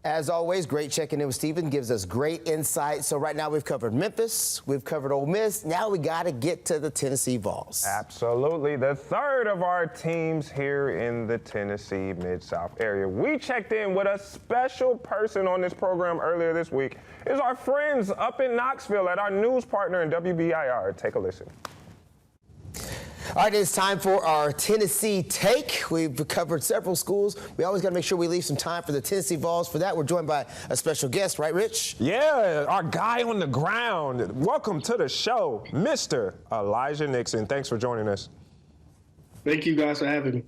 As always, great checking in with Stephen. Gives us great insight. So right now we've covered Memphis, we've covered Ole Miss. Now we got to get to the Tennessee Vols. Absolutely. The third of our teams here in the Tennessee Mid-South area. We checked in with a special person on this program earlier this week. It's our friends up in Knoxville at our news partner in WBIR. Take a listen. All right, it's time for our Tennessee Take. We've covered several schools. We always got to make sure we leave some time for the Tennessee Vols. For that, we're joined by a special guest, right, Rich? Yeah, our guy on the ground. Welcome to the show, Mr. Elijah Nixon. Thanks for joining us. Thank you guys for having me.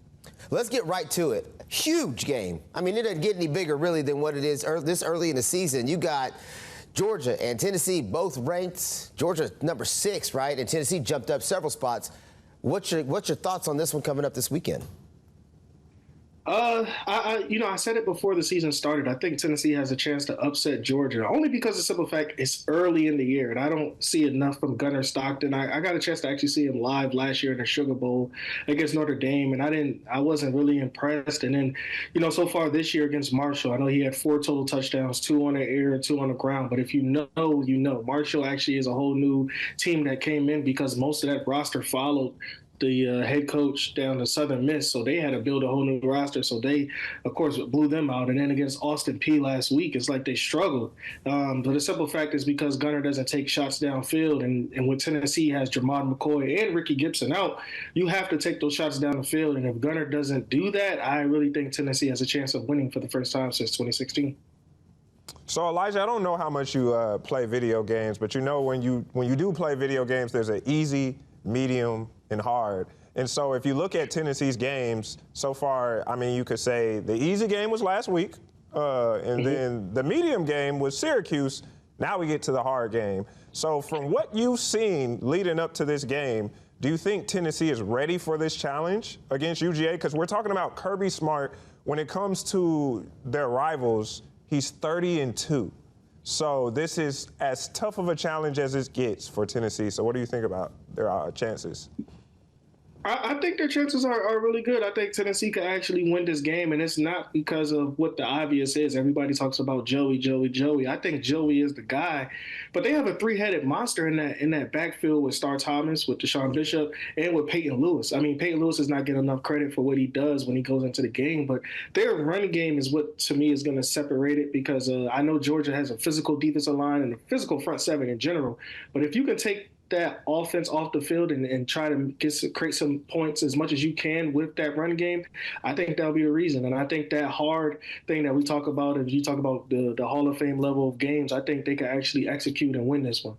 Let's get right to it. Huge game. I mean, it doesn't get any bigger, really, than what it is this early in the season. You got Georgia and Tennessee both ranked. Georgia number 6, right? And Tennessee jumped up several spots. What's your thoughts on this one coming up this weekend? I said it before the season started. I think Tennessee has a chance to upset Georgia, only because of the simple fact it's early in the year, and I don't see enough from Gunnar Stockton. I got a chance to actually see him live last year in the Sugar Bowl against Notre Dame, and I wasn't really impressed. And then, so far this year against Marshall, I know he had 4 total touchdowns, 2 on the air and 2 on the ground. But if you know, you know. Marshall actually is a whole new team that came in because most of that roster followed the head coach down to Southern Miss, so they had to build a whole new roster. So they, of course, blew them out. And then against Austin Peay last week, it's like they struggled. But the simple fact is because Gunnar doesn't take shots downfield, and when Tennessee has Jermod McCoy and Ricky Gibson out, you have to take those shots down the field. And if Gunnar doesn't do that, I really think Tennessee has a chance of winning for the first time since 2016. So, Elijah, I don't know how much you play video games, but when you do play video games, there's an easy, medium, and hard. And so if you look at Tennessee's games so far, I mean, you could say the easy game was last week, and then the medium game was Syracuse. Now we get to the hard game. So from what you've seen leading up to this game, do you think Tennessee is ready for this challenge against UGA? Because we're talking about Kirby Smart. When it comes to their rivals, he's 30-2. So this is as tough of a challenge as it gets for Tennessee. So what do you think about their chances? I think their chances are really good. I think Tennessee could actually win this game, and it's not because of what the obvious is. Everybody talks about Joey. I think Joey is the guy, but they have a 3-headed monster in that backfield with Star Thomas, with Deshaun Bishop, and with Peyton Lewis. I mean, Peyton Lewis is not getting enough credit for what he does when he goes into the game, but their running game is what, to me, is going to separate it because I know Georgia has a physical defensive line and a physical front seven in general, but if you can take that offense off the field and try to create some points as much as you can with that run game, I think that'll be a reason. And I think that hard thing that we talk about, if you talk about the Hall of Fame level of games, I think they can actually execute and win this one.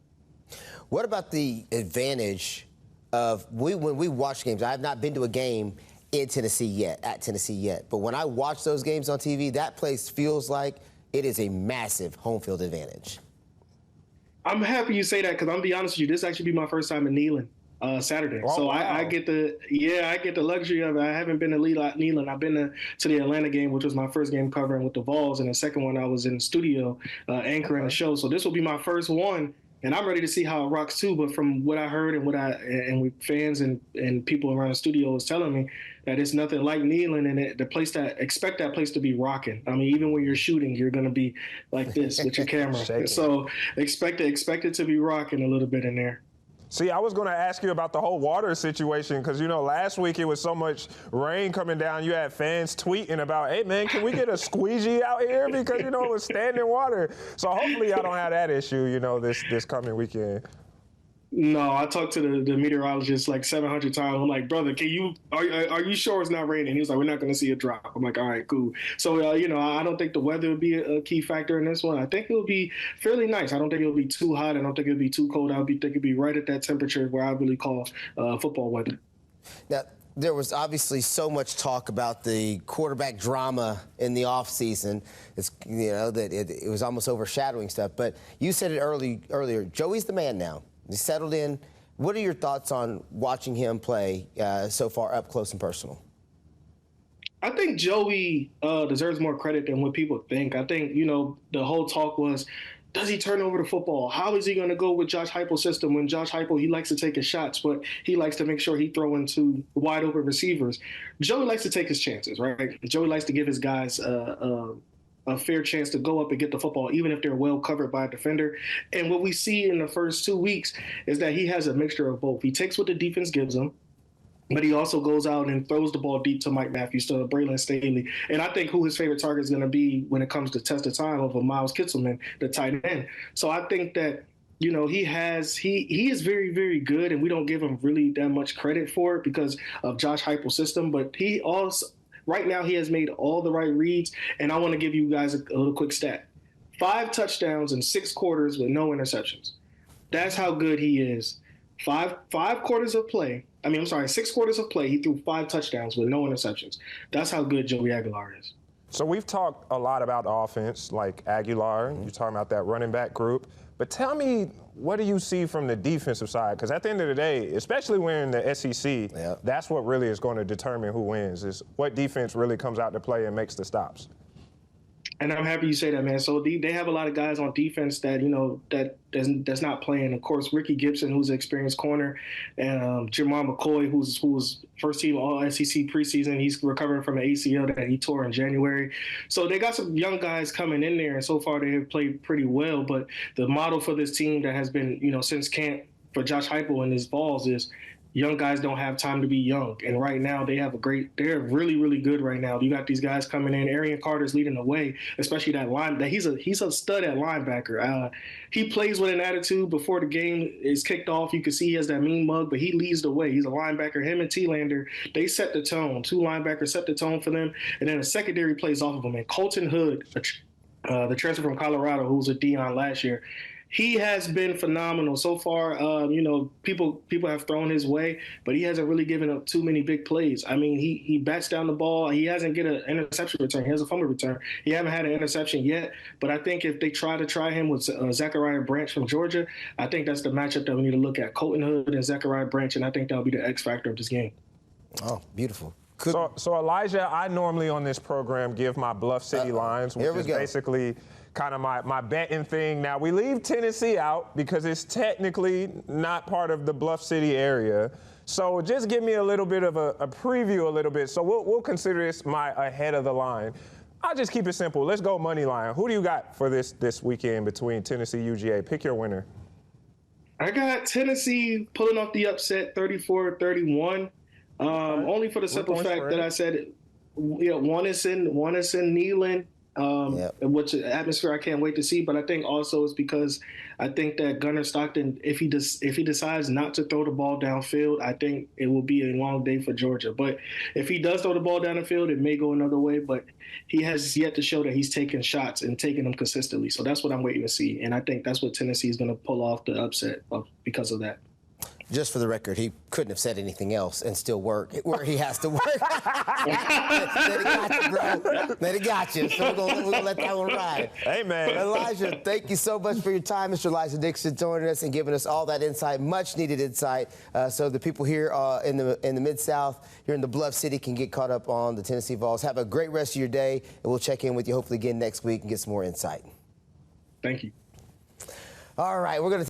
What about the advantage of when we watch games? I have not been to a game at Tennessee yet, but when I watch those games on TV, that place feels like it is a massive home field advantage. I'm happy you say that because I'm going to be honest with you, this actually be my first time in Neyland Saturday. Oh, so wow. I get the luxury of it. I haven't been to Neyland. I've been to the Atlanta game, which was my first game covering with the Vols, and the second one I was in the studio anchoring the show. So this will be my first one, and I'm ready to see how it rocks too. But from what I heard and with fans and people around the studio was telling me that it's nothing like Neyland, and the place expect that place to be rocking. I mean, even when you're shooting, you're going to be like this with your camera. So expect it to be rocking a little bit in there. See, I was going to ask you about the whole water situation because, last week it was so much rain coming down. You had fans tweeting about, hey, man, can we get a squeegee out here? Because, it was standing water. So hopefully y'all don't have that issue, this coming weekend. No, I talked to the meteorologist like 700 times. I'm like, brother, are you sure it's not raining? He was like, we're not going to see a drop. I'm like, all right, cool. So, I don't think the weather would be a key factor in this one. I think it will be fairly nice. I don't think it'll be too hot. I don't think it'll be too cold. I think it'll be right at that temperature where I really call football weather. Now, there was obviously so much talk about the quarterback drama in the offseason. It's, that it was almost overshadowing stuff. But you said it earlier. Joey's the man now. He's settled in. What are your thoughts on watching him play so far up close and personal? I think Joey deserves more credit than what people think. I think, the whole talk was, does he turn over the football? How is he going to go with Josh Heupel's system when Josh Heupel, he likes to take his shots, but he likes to make sure he throw into wide open receivers. Joey likes to take his chances, right? Joey likes to give his guys a fair chance to go up and get the football, even if they're well covered by a defender. And what we see in the first 2 weeks is that he has a mixture of both. He takes what the defense gives him, but he also goes out and throws the ball deep to Mike Matthews, to Braylon Staley. And I think who his favorite target is going to be when it comes to test of time over Miles Kitselman, the tight end. So I think that, you know, he is very, very good, and we don't give him really that much credit for it because of Josh Heupel's system. But he also, right now, he has made all the right reads. And I want to give you guys a little quick stat. 5 touchdowns in 6 quarters with no interceptions. That's how good he is. 6 quarters of play, he threw 5 touchdowns with no interceptions. That's how good Joey Aguilar is. So we've talked a lot about the offense, like Aguilar. You're talking about that running back group. But tell me, what do you see from the defensive side? Because at the end of the day, especially when in the SEC, that's what really is going to determine who wins, is what defense really comes out to play and makes the stops. And I'm happy you say that, man. So they have a lot of guys on defense that, you know, that's not playing. Of course, Ricky Gibson, who's an experienced corner, and Jamar McCoy, who's first team All-SEC preseason. He's recovering from an ACL that he tore in January. So they got some young guys coming in there, and so far they have played pretty well. But the model for this team that has been, you know, since camp for Josh Heupel and his balls is young guys don't have time to be young. And right now they're really, really good right now. You got these guys coming in. Arian Carter's leading the way, especially that line. He's a stud at linebacker. He plays with an attitude before the game is kicked off. You can see he has that mean mug, but he leads the way. He's a linebacker. Him and T-Lander, they set the tone. 2 linebackers set the tone for them. And then a secondary plays off of them. And Colton Hood, the transfer from Colorado, who was with Dion last year, he has been phenomenal so far. You know, people have thrown his way, but he hasn't really given up too many big plays. I mean, he bats down the ball. He hasn't get an interception return. He has a fumble return. He haven't had an interception yet. But I think if they try him with Zachariah Branch from Georgia, I think that's the matchup that we need to look at. Colton Hood and Zachariah Branch, and I think that'll be the X factor of this game. Oh, beautiful. So Elijah, I normally on this program give my Bluff City lines, which is basically kind of my betting thing. Now, we leave Tennessee out because it's technically not part of the Bluff City area. So just give me a little bit of a preview a little bit. So we'll consider this my ahead of the line. I'll just keep it simple. Let's go money line. Who do you got for this weekend between Tennessee, UGA? Pick your winner. I got Tennessee pulling off the upset 34-31. Only for the simple fact that I said, you know, one is in Neyland. Which atmosphere I can't wait to see. But I think also it's because I think that Gunnar Stockton, if he decides not to throw the ball downfield, I think it will be a long day for Georgia. But if he does throw the ball down the field, it may go another way. But he has yet to show that he's taking shots and taking them consistently. So that's what I'm waiting to see. And I think that's what Tennessee is going to pull off the upset because of that. Just for the record, he couldn't have said anything else and still work where he has to work. Then he got you, bro. Then he got you. So we're gonna let that one ride. Hey, man. Elijah, thank you so much for your time. Mr. Elijah Dixon joining us and giving us all that insight, much needed insight, so the people here in the Mid-South, here in the Bluff City, can get caught up on the Tennessee Vols. Have a great rest of your day, and we'll check in with you hopefully again next week and get some more insight. Thank you. All right, we're going to